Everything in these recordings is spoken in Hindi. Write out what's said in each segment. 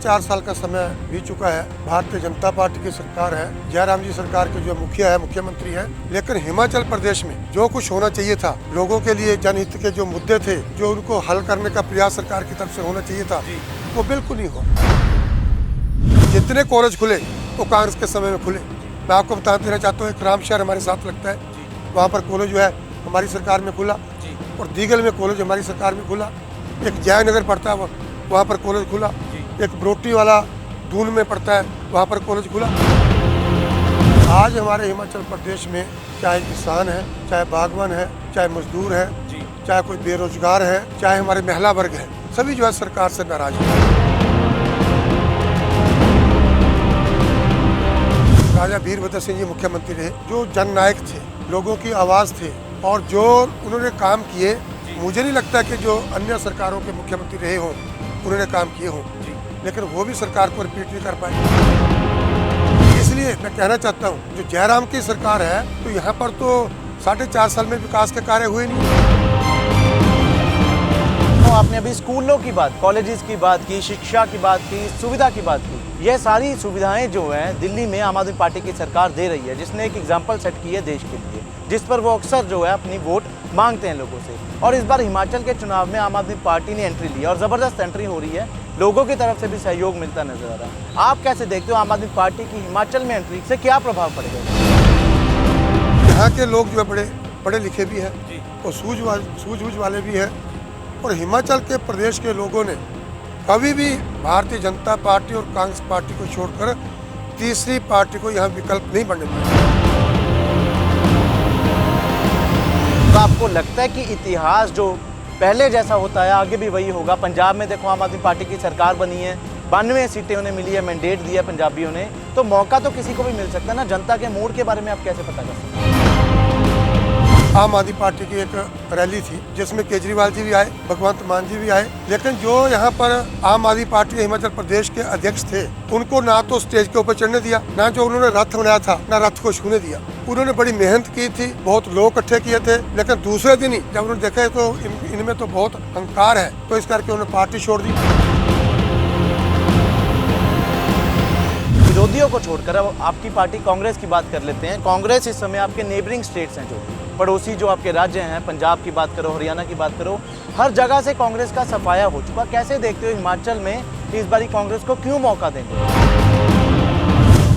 4.5 साल का समय बीत चुका है। भारतीय जनता पार्टी की सरकार है, जयराम जी सरकार के जो मुखिया है, मुख्यमंत्री है, लेकिन हिमाचल प्रदेश में जो कुछ होना चाहिए था, लोगों के लिए जनहित के जो मुद्दे थे, जो उनको हल करने का प्रयास सरकार की तरफ से होना चाहिए था, वो बिल्कुल नहीं हुआ। जितने कॉलेज खुले वो कांग्रेस के समय में खुले। मैं आपको बता देना चाहता हूँ, एक रामशहर हमारे साथ लगता है, वहाँ पर कॉलेज जो है हमारी सरकार में खुला, और दीगल में कॉलेज हमारी सरकार में खुला। एक जयनगर पड़ता है वहाँ पर कॉलेज खुला। एक ब्रोटी वाला दून में पड़ता है, वहाँ पर कॉलेज खुला। आज हमारे हिमाचल प्रदेश में चाहे किसान है, चाहे बागवान है, चाहे मजदूर है, चाहे कोई बेरोजगार है, चाहे हमारे महिला वर्ग है, सभी जो है सरकार से नाराज है। राजा वीरभद्र सिंह जी मुख्यमंत्री रहे, जो जननायक थे, लोगों की आवाज़ थे, और जो उन्होंने काम किए, मुझे नहीं लगता कि जो अन्य सरकारों के मुख्यमंत्री रहे हों उन्होंने काम किए हों, लेकिन वो भी सरकार को रिपीट नहीं कर पाए। इसलिए मैं कहना चाहता हूँ, जो जयराम की सरकार है, तो यहाँ पर तो 4.5 साल में विकास के कार्य हुए नहीं। तो आपने अभी स्कूलों की बात, कॉलेजेस की बात की, शिक्षा की बात की, सुविधा की बात की। ये सारी सुविधाएं जो हैं दिल्ली में आम आदमी पार्टी की सरकार दे रही है, जिसने एक एग्जाम्पल सेट की है देश के लिए, जिस पर वो अक्सर जो है अपनी वोट मांगते हैं लोगों से। और इस बार हिमाचल के चुनाव में आम आदमी पार्टी ने एंट्री ली और ज़बरदस्त एंट्री हो रही है, लोगों की तरफ से भी सहयोग मिलता नजर आ रहा है। आप कैसे देखते हो आम आदमी पार्टी की हिमाचल में एंट्री से क्या प्रभाव पड़ेगा? यहाँ के लोग जो है पढ़े लिखे भी हैं और सूझबूझ वाले भी हैं, और हिमाचल के प्रदेश के लोगों ने कभी भी भारतीय जनता पार्टी और कांग्रेस पार्टी को छोड़कर तीसरी पार्टी को यहाँ विकल्प नहीं बनने दिया। तो आपको लगता है कि इतिहास जो पहले जैसा होता है आगे भी वही होगा? पंजाब में देखो आम आदमी पार्टी की सरकार बनी है, 92 सीटें उन्हें मिली है, मैंडेट दिया पंजाबियों ने, तो मौका तो किसी को भी मिल सकता है ना। जनता के मूड के बारे में आप कैसे पता कर सकते हैं? आम आदमी पार्टी की एक रैली थी जिसमें केजरीवाल जी भी आए, भगवंत मान जी भी आए, लेकिन जो यहाँ पर आम आदमी पार्टी के हिमाचल प्रदेश के अध्यक्ष थे, उनको ना तो स्टेज के ऊपर चढ़ने दिया, ना जो उन्होंने रथ बनाया था, ना रथ को छूने दिया। उन्होंने बड़ी मेहनत की थी, बहुत लोग इकट्ठे किए थे, लेकिन दूसरे दिन ही जब उन्होंने देखा तो इनमें तो बहुत अहंकार है, तो इस करके उन्होंने पार्टी छोड़ दी। विरोधियों को छोड़कर अब आपकी पार्टी कांग्रेस की बात कर लेते हैं। कांग्रेस इस समय आपके नेबरिंग स्टेट्स हैं, जो पड़ोसी जो आपके राज्य हैं, पंजाब की बात करो, हरियाणा की बात करो, हर जगह से कांग्रेस का सफाया हो चुका। कैसे देखते हो हिमाचल में इस बारी कांग्रेस को क्यों मौका देंगे?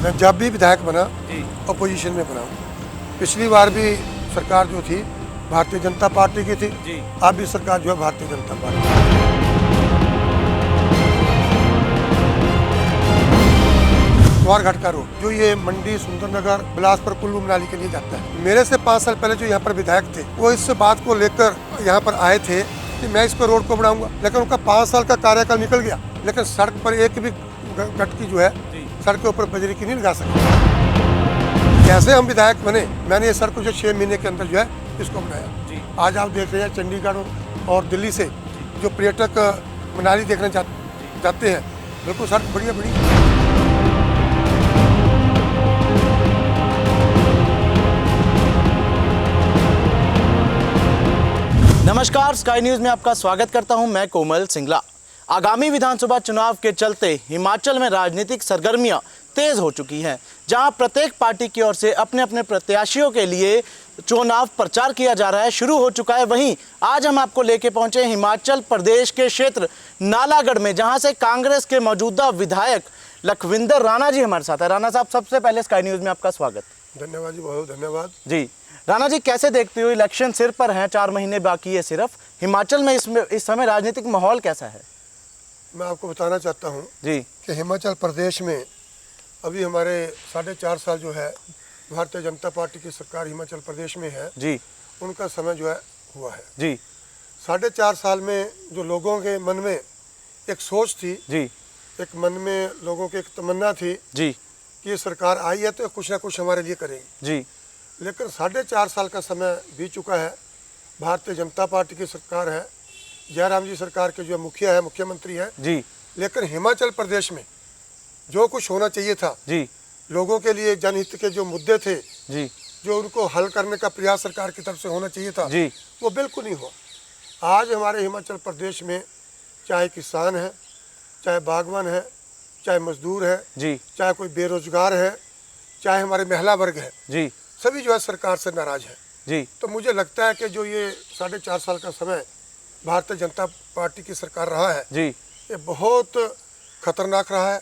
मैं जब भी विधायक बना अपोजिशन में बना, पिछली बार भी सरकार जो थी भारतीय जनता पार्टी की थी, अब भी सरकार जो है भारतीय जनता पार्टी। कुंवारघाट का रोड जो ये मंडी, सुंदरनगर, बिलासपुर, कुल्लू मनाली के लिए जाता है, मेरे से 5 साल पहले जो यहाँ पर विधायक थे, वो इस बात को लेकर यहाँ पर आए थे कि मैं इसको रोड को बढ़ाऊंगा, लेकिन उनका 5 साल का कार्यकाल निकल गया, लेकिन सड़क पर एक भी गटकी जो है सड़क के ऊपर बजरी की नहीं लगा सके। जैसे हम विधायक बने, मैंने ये सड़क को जो 6 महीने के अंदर जो है इसको बनाया। आज आप देख रहे हैं चंडीगढ़ और दिल्ली से जो पर्यटक मनाली देखने जाते हैं, बिल्कुल सड़क बढ़िया बड़ी। नमस्कार, स्काई न्यूज में आपका स्वागत करता हूं, मैं कोमल सिंगला। आगामी विधानसभा चुनाव के चलते हिमाचल में राजनीतिक सरगर्मियां तेज हो चुकी हैं, जहां प्रत्येक पार्टी की ओर से अपने अपने प्रत्याशियों के लिए चुनाव प्रचार किया जा रहा है, शुरू हो चुका है। वहीं आज हम आपको लेके पहुंचे हिमाचल प्रदेश के क्षेत्र नालागढ़ में, जहां से कांग्रेस के मौजूदा विधायक लखविंदर राणा जी हमारे साथ है। राणा साहब, सबसे पहले स्काई न्यूज में आपका स्वागत। धन्यवाद जी, बहुत धन्यवाद जी। राणा जी, कैसे देखते हो, इलेक्शन सिर पर हैं, 4 महीने बाकी है सिर्फ, हिमाचल में इस समय राजनीतिक माहौल कैसा है? मैं आपको बताना चाहता हूँ जी कि हिमाचल प्रदेश में अभी हमारे 4.5 साल जो है भारतीय जनता पार्टी की सरकार हिमाचल प्रदेश में है जी, उनका समय जो है हुआ है जी 4.5 साल में जो लोगों के मन में एक सोच थी जी, एक मन में लोगों की एक तमन्ना थी जी कि ये सरकार आई है तो कुछ ना कुछ हमारे लिए करेगी, जी, लेकिन 4.5 साल का समय बीत चुका है। भारतीय जनता पार्टी की सरकार है, जयराम जी सरकार के जो मुखिया है, मुख्यमंत्री है जी, लेकिन हिमाचल प्रदेश में जो कुछ होना चाहिए था, जी, लोगों के लिए जनहित के जो मुद्दे थे, जी, जो उनको हल करने का प्रयास सरकार की तरफ से होना चाहिए था, जी, वो बिल्कुल नहीं हुआ। आज हमारे हिमाचल प्रदेश में चाहे किसान है, चाहे बागवान है, चाहे मजदूर है, जी चाहे कोई बेरोजगार है, चाहे हमारे महिला वर्ग है, जी सभी जो है सरकार से नाराज है। जी तो मुझे लगता है कि जो ये 4.5 साल का समय भारतीय जनता पार्टी की सरकार रहा है, जी ये बहुत खतरनाक रहा है,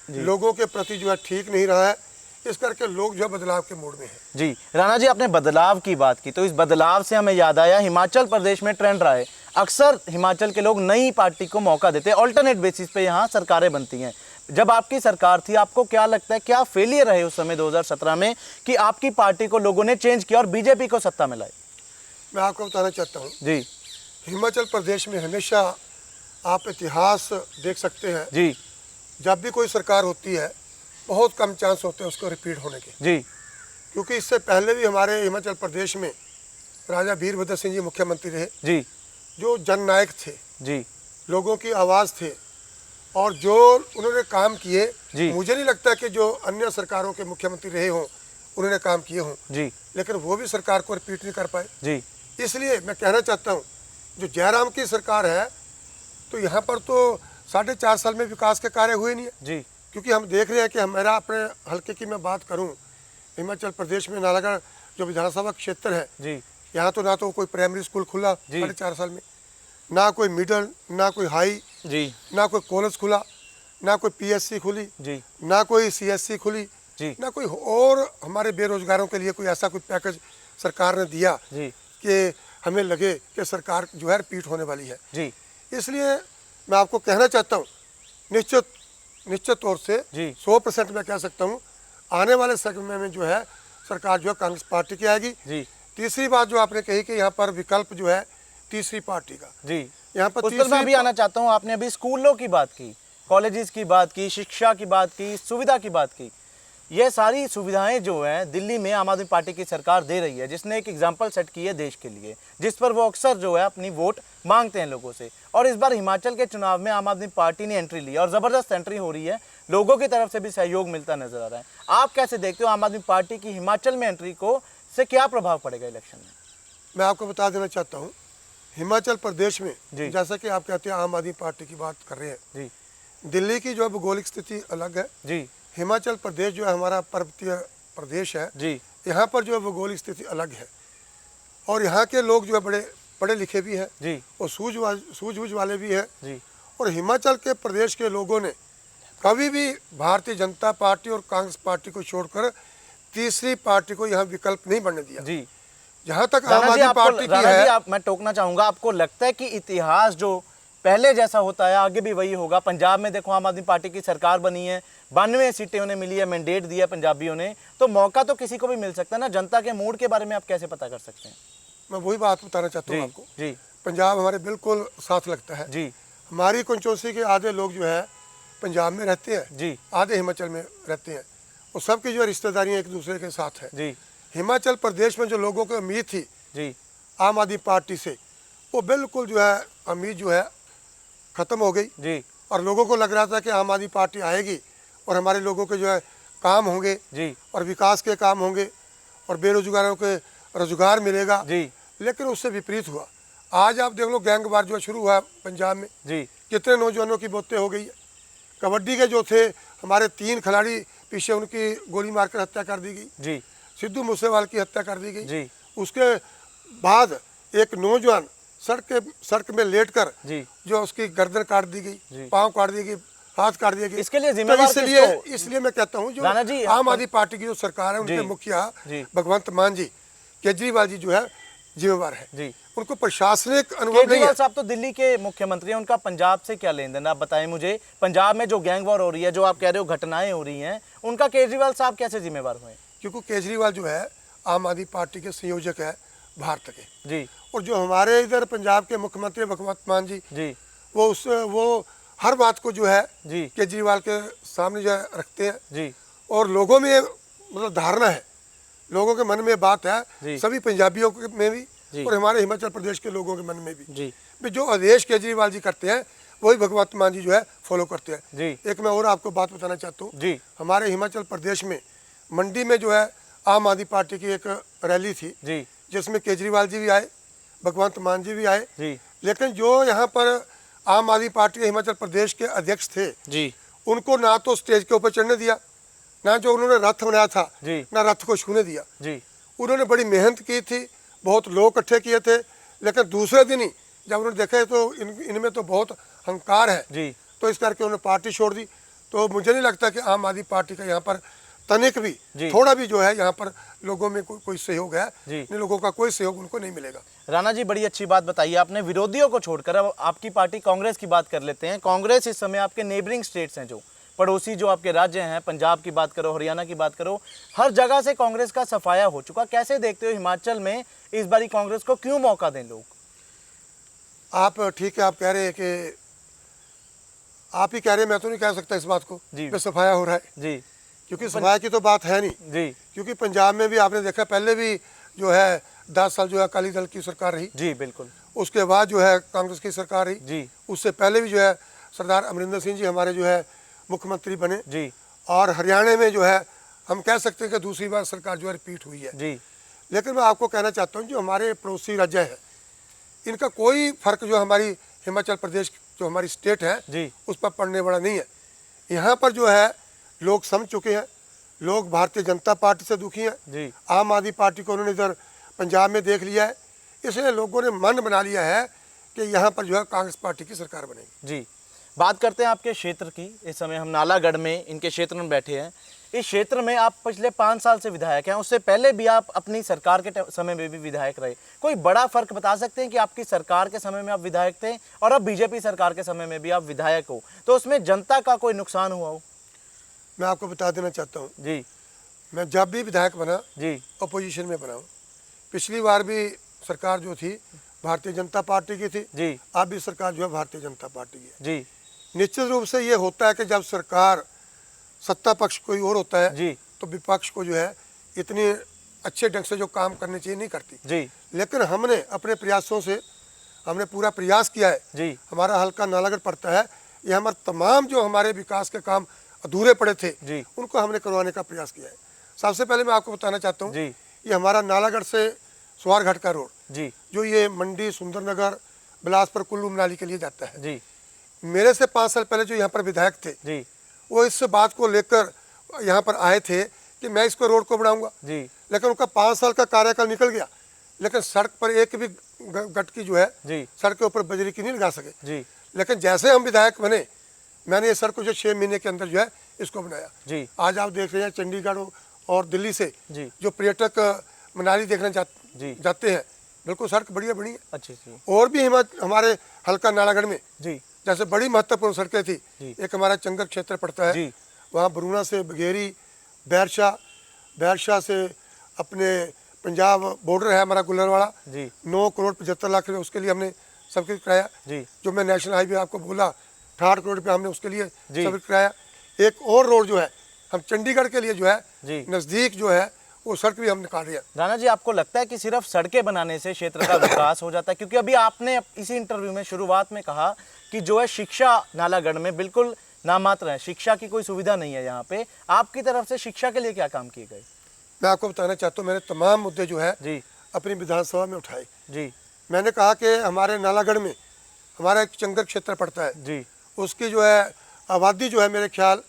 लोगों के प्रति जो है ठीक नहीं रहा है। इस करके लोग जो है बदलाव के मूड में हैं। जी। राणा जी, आपने बदलाव की बात की, तो इस बदलाव से हमें याद आया हिमाचल प्रदेश में ट्रेंड रहा है। अक्सर हिमाचल के लोग नई पार्टी को मौका देते हैं, ऑल्टरनेट बेसिस पे यहाँ सरकारें बनती हैं। जब आपकी सरकार थी, आपको क्या लगता है क्या फेलियर रहे उस समय 2017 में कि आपकी पार्टी को लोगों ने चेंज किया और बीजेपी को सत्ता में लाए? मैं आपको बताना चाहता हूँ, जी हिमाचल प्रदेश में हमेशा आप इतिहास देख सकते हैं, जी जब भी कोई सरकार होती है बहुत कम चांस होते हैं उसको रिपीट होने के। जी क्योंकि इससे पहले भी हमारे हिमाचल प्रदेश में राजा वीरभद्र सिंह जी मुख्यमंत्री रहे, जी जो जननायक थे, जी लोगों की आवाज़ थे, और जो उन्होंने काम किए, जी। मुझे नहीं लगता कि जो अन्य सरकारों के मुख्यमंत्री रहे हों उन्होंने काम किए हों, जी लेकिन वो भी सरकार को रिपीट नहीं कर पाए। जी इसलिए मैं कहना चाहता हूँ, जो जयराम की सरकार है, तो यहाँ पर तो 4.5 साल में विकास के कार्य हुए नहीं है। जी क्योंकि हम देख रहे हैं कि हमारा अपने हल्के की मैं बात करूं, हिमाचल प्रदेश में नालागढ़ जो विधानसभा क्षेत्र है, जी यहाँ तो ना तो कोई प्राइमरी स्कूल खुला जी। 4.5 साल में, ना कोई मिडल, ना कोई हाई, जी ना कोई कॉलेज खुला, ना कोई पीएससी खुली, जी ना कोई सीएससी खुली, जी ना कोई और हमारे बेरोजगारों के लिए कोई ऐसा कोई पैकेज सरकार ने दिया जी कि हमें लगे कि सरकार जो है रिपीट होने वाली है। जी इसलिए मैं आपको कहना चाहता हूँ, निश्चित तौर से जी 100% मैं कह सकता हूँ, आने वाले समय में जो है सरकार जो है कांग्रेस पार्टी की आएगी। जी तीसरी बात जो आपने कही कि यहाँ पर विकल्प जो है तीसरी पार्टी का, जी यहाँ पर उस पर मैं अभी आना चाहता हूँ। आपने अभी स्कूलों की बात की, कॉलेजेस की बात की, शिक्षा की बात की, सुविधा की बात की। ये सारी सुविधाएं जो हैं दिल्ली में आम आदमी पार्टी की सरकार दे रही है, जिसने एक एग्जाम्पल सेट की है देश के लिए, जिस पर वो अक्सर जो है अपनी वोट मांगते हैं लोगों से। और इस बार हिमाचल के चुनाव में आम आदमी पार्टी ने एंट्री ली और ज़बरदस्त एंट्री हो रही है, लोगों की तरफ से भी सहयोग मिलता नजर आ रहा है। आप कैसे देखते हो आम आदमी पार्टी की हिमाचल में एंट्री को, से क्या प्रभाव पड़ेगा इलेक्शन में? मैं आपको बता देना चाहता हूँ, हिमाचल प्रदेश में जी। जैसा कि आप कहते हैं आम आदमी पार्टी की बात कर रहे हैं, जी दिल्ली की जो है भौगोलिक स्थिति अलग है, जी हिमाचल प्रदेश जो है हमारा पर्वतीय प्रदेश है, जी यहाँ पर जो है भौगोलिक स्थिति अलग है, और यहाँ के लोग जो है बड़े पढ़े लिखे भी हैं जी और सूझबूझ वाले भी हैं। जी और हिमाचल के प्रदेश के लोगों ने कभी भी भारतीय जनता पार्टी और कांग्रेस पार्टी को छोड़कर तीसरी पार्टी को यहाँ विकल्प नहीं बनने दिया। जी जहाँ तक आम राणा जी, आदमी पार्टी की राणा जी, है, मैं टोकना चाहूंगा, आपको लगता है कि इतिहास जो पहले जैसा होता है आगे भी वही होगा? पंजाब में देखो आम आदमी पार्टी की सरकार बनी है, 92 सीटें उन्हें मिली है, मैंडेट दिया पंजाबियों ने, तो मौका तो किसी को भी मिल सकता है ना। जनता के मूड के बारे में आप कैसे पता कर सकते हैं? मैं वही बात बताना चाहता हूँ जी आपको, जी पंजाब हमारे बिल्कुल साथ लगता है। जी हमारी कंचोसी के आधे लोग जो है पंजाब में रहते हैं, जी आधे हिमाचल में रहते हैं, और सबकी जो है रिश्तेदारियाँ एक दूसरे के साथ है। जी हिमाचल प्रदेश में जो लोगों को उम्मीद थी जी आम आदमी पार्टी से, वो बिल्कुल जो है उम्मीद जो है ख़त्म हो गई, जी और लोगों को लग रहा था कि आम आदमी पार्टी आएगी और हमारे लोगों के जो है काम होंगे जी और विकास के काम होंगे और बेरोजगारों के रोजगार मिलेगा, जी लेकिन उससे विपरीत हुआ। आज आप देख लो, गैंगवार जो शुरू हुआ पंजाब में, जी कितने नौजवानों की मौतें हो गई है। कबड्डी के जो थे हमारे 3 खिलाड़ी, पीछे उनकी गोली मारकर हत्या कर दी गई, जी सिद्धू मूसेवाल की हत्या कर दी गई। जी उसके बाद एक नौजवान सड़क में लेटकर जी जो उसकी गर्दन काट दी जी। गई, पाँव काट दी गई, हाथ काट दिए गए। इसके लिए तो जिम्मेवार इसलिए मैं कहता हूँ, जो राणा जी, आम आदमी पार्टी की जो सरकार है, उनके जी। मुखिया जी। भगवंत मान जी, केजरीवाल जी जो है जिम्मेवार है। जी उनको प्रशासनिक अनुभव नहीं है। केजरीवाल साहब तो दिल्ली के मुख्यमंत्री हैं, उनका पंजाब से क्या लेन देन? आप बताएं मुझे, पंजाब में जो गैंग वॉर हो रही है, जो आप कह रहे हो घटनाएं हो रही हैं, उनका केजरीवाल साहब कैसे जिम्मेवार हुए? क्योंकि केजरीवाल जो है आम आदमी पार्टी के संयोजक है भारत के, जी और जो हमारे इधर पंजाब के मुख्यमंत्री भगवंत मान जी, जी वो हर बात को जो है जी केजरीवाल के सामने जो है रखते हैं, जी और लोगों में मतलब धारणा है, लोगों के मन में बात जी। है, सभी पंजाबियों में भी जी। और हमारे हिमाचल प्रदेश के लोगों के मन में भी, जी जो आदेश केजरीवाल जी करते हैं वही भगवंत मान जी जो है फॉलो करते हैं। जी एक मैं और आपको बात बताना चाहता हूँ, जी हमारे हिमाचल प्रदेश में मंडी में जो है आम आदमी पार्टी की एक रैली थी, जी जिसमें केजरीवाल जी भी आए, भगवंत मान जी भी आए, जी लेकिन जो यहाँ पर आम आदमी पार्टी के हिमाचल प्रदेश के अध्यक्ष थे, जी उनको ना तो स्टेज के ऊपर चढ़ने दिया, ना जो उन्होंने रथ बनाया था जी। ना रथ को छूने दिया। जी। उन्होंने बड़ी मेहनत की थी, बहुत लोग इकट्ठे किए थे, लेकिन दूसरे दिन ही जब उन्होंने देखा तो इनमें तो बहुत अहंकार है जी। तो इस करके उन्होंने पार्टी छोड़ दी। तो मुझे नहीं लगता कि आम आदमी पार्टी का यहाँ पर तनिक भी थोड़ा भी जो है यहाँ पर लोगों में कोई सहयोग है, इन लोगों का कोई सहयोग उनको नहीं मिलेगा। राणा जी, बड़ी अच्छी बात बताइए आपने। विरोधियों को छोड़कर अब आपकी पार्टी कांग्रेस की बात कर लेते हैं। कांग्रेस इस समय आपके नेबरिंग स्टेट्स हैं, जो पड़ोसी जो आपके राज्य हैं, पंजाब की बात करो, हरियाणा की बात करो, हर जगह से कांग्रेस का सफाया हो चुका। कैसे देखते हो हिमाचल में इस बारी कांग्रेस को क्यों मौका दें लोग? आप ठीक है, आप कह रहे हैं कि आप ही कह रहे हैं, मैं तो नहीं कह सकता इस बात को जी। कि सफाया हो रहा है जी। क्योंकि सफाया की तो बात है नहीं जी। क्योंकि पंजाब में भी आपने देखा पहले भी जो है 10 साल जो है अकाली दल की सरकार रही। जी बिल्कुल। उसके बाद जो है कांग्रेस की सरकार रही। जी। उससे पहले भी जो है सरदार अमरिंदर सिंह जी हमारे जो है मुख्यमंत्री बने। जी। और हरियाणा में जो है हम कह सकते हैं कि दूसरी बार सरकार जो है रिपीट हुई है। जी। लेकिन मैं आपको कहना चाहता हूँ जो हमारे पड़ोसी राज्य है इनका कोई फर्क जो हमारी हिमाचल प्रदेश जो हमारी स्टेट है जी। उस पर पड़ने वाला नहीं है। यहाँ पर जो है लोग समझ चुके हैं, लोग भारतीय जनता पार्टी से दुखी हैं। जी। आम आदमी पार्टी को उन्होंने इधर पंजाब में देख लिया है, इसलिए लोगों ने मन बना लिया है कि यहाँ पर जो है कांग्रेस पार्टी की सरकार बनेगी। जी। बात करते हैं आपके क्षेत्र की। इस समय हम नालागढ़ में इनके क्षेत्र में बैठे हैं। इस क्षेत्र में आप पिछले 5 साल से विधायक हैं, उससे पहले भी आप अपनी सरकार के समय में भी विधायक रहे। कोई बड़ा फर्क बता सकते हैं कि आपकी सरकार के समय में आप विधायक थे और अब बीजेपी सरकार के समय में भी आप विधायक हो, तो उसमें जनता का कोई नुकसान हुआ हो? मैं आपको बता देना चाहता हूँ जी। मैं जब भी विधायक बना जी। अपोजिशन में बना हूँ। पिछली बार भी सरकार जो थी भारतीय जनता पार्टी की थी। जी। अब भी सरकार जो है भारतीय जनता पार्टी की है। जी। निश्चित रूप से ये होता है कि जब सरकार सत्ता पक्ष कोई और होता है जी। तो विपक्ष को जो है इतनी अच्छे ढंग से जो काम करने चाहिए नहीं करती। जी। लेकिन हमने अपने प्रयासों से हमने पूरा प्रयास किया है। जी। हमारा हल्का नालागढ़ पड़ता है, ये हमारे तमाम जो हमारे विकास के काम अधूरे पड़े थे जी। उनको हमने करवाने का प्रयास किया है। सबसे पहले मैं आपको बताना चाहता हूँ जी। ये हमारा नालागढ़ से स्वारघाट का रोड जी। जो ये मंडी सुंदरनगर बिलासपुर कुल्लू मनाली के लिए जाता है। जी। मेरे से 5 साल पहले जो यहाँ पर विधायक थे जी। वो इस बात को लेकर यहाँ पर आए थे कि मैं इसको रोड को बढ़ाऊंगा। जी। लेकिन उनका 5 साल का कार्यकाल निकल गया, लेकिन सड़क पर एक भी गटकी जो है जी। सड़क के ऊपर बजरी की नहीं लगा सके। जी। लेकिन जैसे हम विधायक बने मैंने ये सड़क को जो 6 महीने के अंदर जो है इसको बनाया। जी। आज आप देख रहे हैं चंडीगढ़ और दिल्ली से जी। जो पर्यटक मनाली देखने जी। जाते हैं, बिल्कुल सड़क बढ़िया बनी है। अच्छी जी। और भी हमारे हल्का नालागढ़ में जी। जैसे बड़ी महत्वपूर्ण सड़कें थी। जी। एक हमारा चंगर क्षेत्र पड़ता है, जी। वहाँ बरूणा से बघेरी, बैरशाह से अपने पंजाब बॉर्डर है हमारा गुलरवाड़ा। जी। 9 करोड़ 75 लाख रुपये उसके लिए हमने सब कुछ कराया। जी। जो मैं नेशनल हाईवे आपको बोला 68 करोड़ रुपये हमने उसके लिए जी। सब कुछ कराया। एक और रोड जो है हम चंडीगढ़ के लिए जो है जी। नज़दीक जो है वो सड़क भी हम निकाल रहे हैं। राणा जी, आपको लगता है कि सिर्फ सड़कें बनाने से क्षेत्र का विकास हो जाता है? क्योंकि अभी आपने इसी इंटरव्यू में शुरुआत में कहा कि जो है शिक्षा नालागढ़ में बिल्कुल नामात्र है, शिक्षा की कोई सुविधा नहीं है यहाँ पे। आपकी तरफ से शिक्षा के लिए क्या काम किए गए? मैं आपको बताना चाहता हूँ मैंने तमाम मुद्दे जो है जी। अपनी विधानसभा में उठाए। जी। मैंने कहा कि हमारे नालागढ़ में हमारा एक चंगर क्षेत्र पड़ता है। जी। उसकी जो है आबादी जो है मेरे ख्याल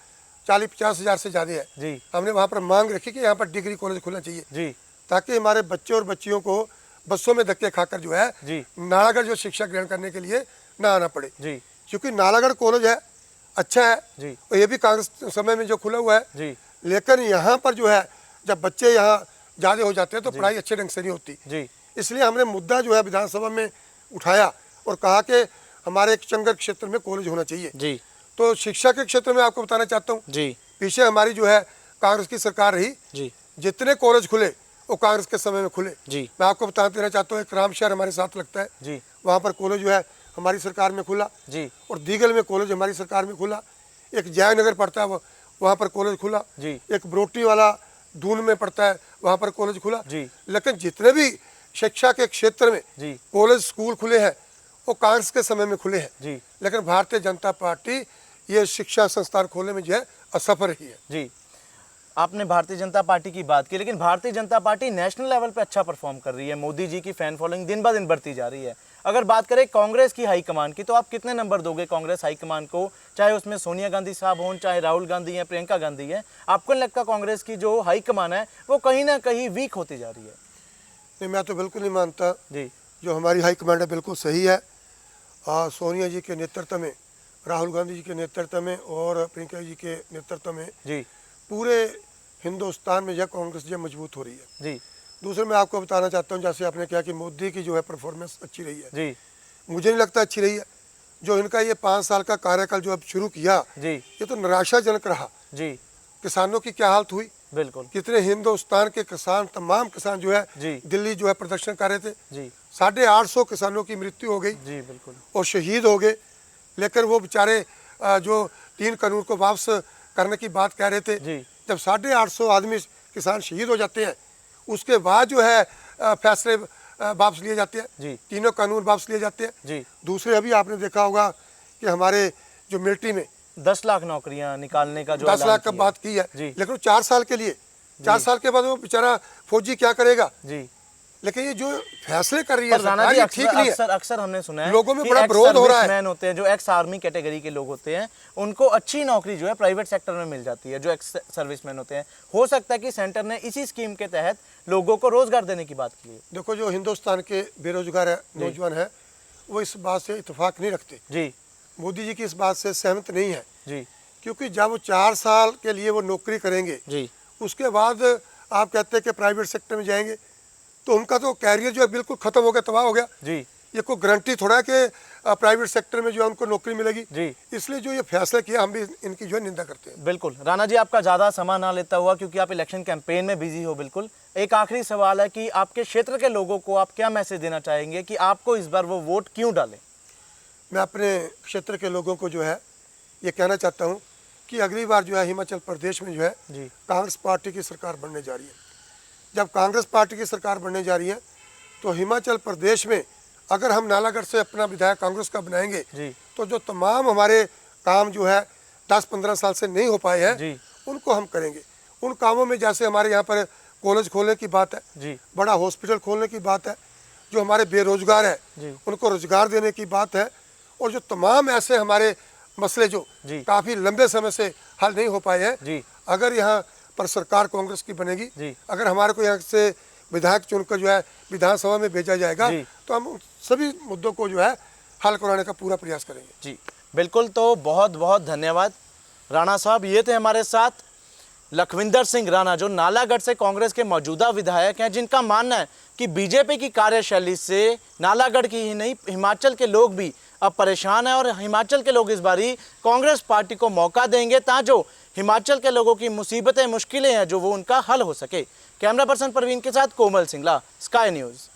40-50 हज़ार से ज़्यादा है। जी। हमने वहाँ पर मांग रखी कि यहाँ पर डिग्री कॉलेज खुलना चाहिए। जी। ताकि हमारे बच्चे और बच्चियों को बसों में धक्के खाकर जो है जी। नालागढ़ जो शिक्षा ग्रहण करने के लिए ना आना पड़े। जी। क्योंकि नालागढ़ कॉलेज है अच्छा है जी। और ये भी कांग्रेस समय में जो खुला हुआ है। जी। लेकिन यहाँ पर जो है जब बच्चे यहाँ ज़्यादा हो जाते हैं तो पढ़ाई अच्छे ढंग से नहीं होती। जी। इसलिए हमने मुद्दा जो है विधानसभा में उठाया और कहा कि हमारे एक चंगर क्षेत्र में कॉलेज होना चाहिए। जी। तो शिक्षा के क्षेत्र में आपको बताना चाहता हूँ जी। पीछे हमारी जो है कांग्रेस की सरकार रही, जी। जितने कॉलेज खुले वो कांग्रेस के समय में खुले। जी। मैं आपको बता देना चाहता हूँ एक रामशहर हमारे साथ लगता है। जी। वहाँ पर कॉलेज जो है हमारी सरकार में खुला। जी। और दीगल में कॉलेज हमारी सरकार में खुला। एक जयनगर पड़ता है वहाँ पर कॉलेज खुला। जी। एक बरोटी वाला दून में पड़ता है वहाँ पर कॉलेज खुला। जी। लेकिन जितने भी शिक्षा के क्षेत्र में जी। कॉलेज स्कूल खुले हैं वो कांग्रेस के समय में खुले हैं। जी। लेकिन भारतीय जनता पार्टी ये शिक्षा संस्थान खोलने में जो है असफल रही है। जी। आपने भारतीय जनता पार्टी की बात की, लेकिन Bharatiya Janata party national level पे अच्छा परफॉर्म कर रही है। मोदी जी की फैन फॉलोइंग दिन ब दिन बढ़ती जा रही है। अगर बात करें कांग्रेस की हाईकमान की, तो आप कितने नंबर दोगे कांग्रेस हाईकमान को? चाहे उसमें सोनिया गांधी साहब हों, चाहे राहुल गांधी हैं, प्रियंका गांधी हैं, आपको नहीं लगता कांग्रेस की जो हाईकमान है वो कहीं ना कहीं वीक होती जा रही है? नहीं, मैं तो बिल्कुल नहीं मानता। जी जो हमारी हाईकमांड है बिल्कुल सही है। सोनिया जी के नेतृत्व में, राहुल गांधी जी के नेतृत्व में और प्रियंका जी के नेतृत्व में जी पूरे हिंदुस्तान में यह कांग्रेस जो मजबूत हो रही है। जी दूसरे मैं आपको बताना चाहता हूं, जैसे आपने कहा कि मोदी की जो है परफॉर्मेंस अच्छी रही है, जी मुझे नहीं लगता अच्छी रही है। जो इनका ये 5 साल का कार्यकाल जो अब शुरू किया, जी ये तो निराशाजनक रहा। जी किसानों की क्या हालत हुई, बिल्कुल कितने हिंदुस्तान के किसान, तमाम किसान जो है जी दिल्ली जो है प्रदर्शन कर रहे थे। जी 850 किसानों की मृत्यु हो गई जी बिल्कुल और शहीद हो गए। लेकिन वो बेचारे जो 3 कानून को वापस करने की बात कह रहे थे, जी जब 850 आदमी किसान शहीद हो जाते हैं, उसके बाद जो है फैसले वापस लिए जाते हैं, जी 3 कानून वापस लिए जाते हैं। जी दूसरे अभी आपने देखा होगा कि हमारे जो मिलिट्री में 10 लाख नौकरियां निकालने का जो 10 ऐलान लाख का किया। बात की है, जी। लेकिन वो 4 साल के लिए, 4 साल के बाद वो बेचारा फौजी क्या करेगा। जी लेकिन ये जो फैसले कर रही है पर राणा सरकार, जी ये ठीक नहीं है। अक्सर हमने सुना है लोगों में कि बड़ा ex विरोध हो रहा है। servicemen होते हैं, जो एक्स आर्मी कैटेगरी के लोग होते हैं, उनको अच्छी नौकरी जो है प्राइवेट सेक्टर में मिल जाती है, जो एक्स सर्विसमैन होते हैं। हो सकता है कि सेंटर ने इसी स्कीम के तहत लोगों को रोजगार देने की बात की है। देखो, जो हिंदुस्तान के बेरोजगार नौजवान है, वो इस बात से इत्तेफाक नहीं रखते। जी मोदी जी की इस बात से सहमत नहीं है, जी क्योंकि जब वो 4 साल के लिए वो नौकरी करेंगे, जी उसके बाद आप कहते हैं कि प्राइवेट सेक्टर में जाएंगे, तो उनका तो कैरियर जो है बिल्कुल खत्म हो गया, तबाह हो गया। जी ये कोई गारंटी थोड़ा है कि प्राइवेट सेक्टर में जो है उनको नौकरी मिलेगी। जी इसलिए जो ये फैसला किया, हम भी इनकी जो है निंदा करते हैं। बिल्कुल। राणा जी, आपका ज़्यादा समय ना लेता हुआ, क्योंकि आप इलेक्शन कैंपेन में बिजी हो, बिल्कुल एक आखिरी सवाल है कि आपके क्षेत्र के लोगों को आप क्या मैसेज देना चाहेंगे कि आपको इस बार वो वोट क्यों डालें? मैं अपने क्षेत्र के लोगों को जो है ये कहना चाहता हूँ कि अगली बार जो है हिमाचल प्रदेश में जो है जी कांग्रेस पार्टी की सरकार बनने जा रही है। जब कांग्रेस पार्टी की सरकार बनने जा रही है, तो हिमाचल प्रदेश में अगर हम नालागढ़ से अपना विधायक कांग्रेस का बनाएंगे, जी तो जो तमाम हमारे काम जो है 10-15 साल से नहीं हो पाए हैं, जी उनको हम करेंगे। उन कामों में जैसे हमारे यहाँ पर कॉलेज खोलने की बात है, जी बड़ा हॉस्पिटल खोलने की बात है, जो हमारे बेरोजगार है जी उनको रोजगार देने की बात है, और जो तमाम ऐसे हमारे मसले जो जी काफ़ी लंबे समय से हल नहीं हो पाए हैं, जी अगर यहाँ पर सरकार कांग्रेस की बनेगी, जी अगर हमारे को यहाँ से विधायक चुनकर जो है विधानसभा में भेजा जाएगा, जी। तो हम उन सभी मुद्दों को जो है हल कराने का पूरा प्रयास करेंगे। जी बिल्कुल। तो बहुत बहुत धन्यवाद राणा साहब। ये थे हमारे साथ लखविंदर सिंह राणा, जो नालागढ़ से कांग्रेस के मौजूदा विधायक हैं, जिनका मानना है कि बीजेपी की कार्यशैली से नालागढ़ की ही नहीं, हिमाचल के लोग भी अब परेशान हैं, और हिमाचल के लोग इस बारी कांग्रेस पार्टी को मौका देंगे, ताकि जो हिमाचल के लोगों की मुसीबतें, मुश्किलें हैं, जो वो उनका हल हो सके। कैमरा पर्सन परवीन के साथ कोमल सिंगला, स्काई न्यूज़।